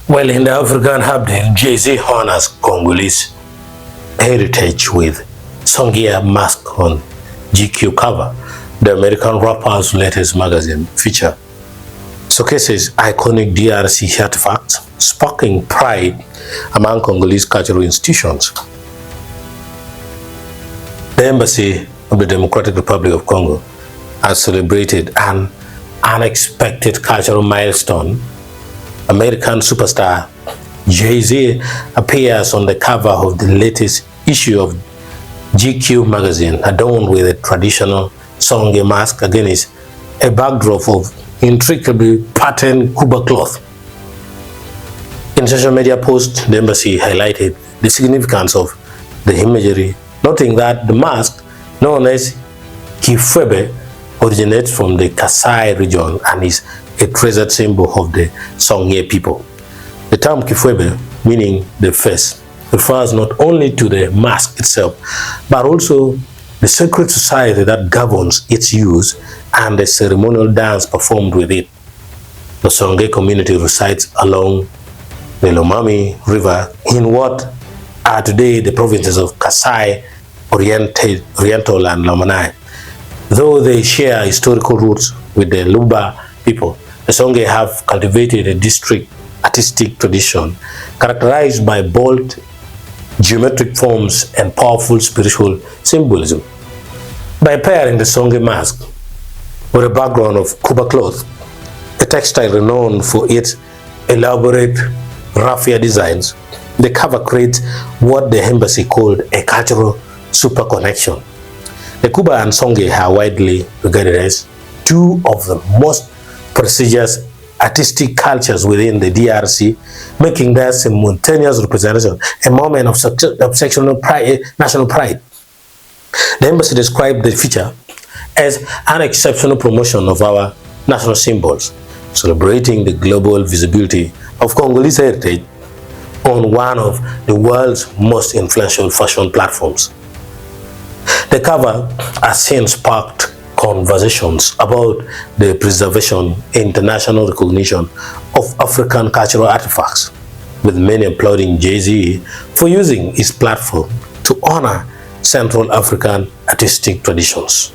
Well, in the African happening, Jay-Z honors Congolese heritage with Songye mask on GQ cover. The American rapper's latest magazine feature showcases iconic DRC artifacts, sparking pride among Congolese cultural institutions. The Embassy of the Democratic Republic of Congo has celebrated an unexpected cultural milestone. American superstar Jay-Z appears on the cover of the latest issue of GQ magazine, adorned with a traditional Songye mask against a backdrop of intricately patterned Kuba cloth. In social media posts, the embassy highlighted the significance of the imagery, noting that the mask, known as Kifwebe, originates from the Kasai region and is a treasured symbol of the Songye people. The term Kifwebe, meaning the face, refers not only to the mask itself, but also the sacred society that governs its use and the ceremonial dance performed with it. The Songye community resides along the Lomami River in what are today the provinces of Kasai, Oriental and Lamanai. Though they share historical roots with the Luba people, the Songye have cultivated a distinct artistic tradition characterized by bold geometric forms and powerful spiritual symbolism. By pairing the Songye mask with a background of Kuba cloth, a textile renowned for its elaborate raffia designs, the cover creates what the embassy called a cultural super connection. The Kuba and Songye are widely regarded as two of the most prestigious artistic cultures within the DRC, making their simultaneous representation a moment of national pride. The embassy described the feature as an exceptional promotion of our national symbols, celebrating the global visibility of Congolese heritage on one of the world's most influential fashion platforms. The cover has since sparked conversations about the preservation and international recognition of African cultural artifacts, with many applauding Jay-Z for using his platform to honor Central African artistic traditions.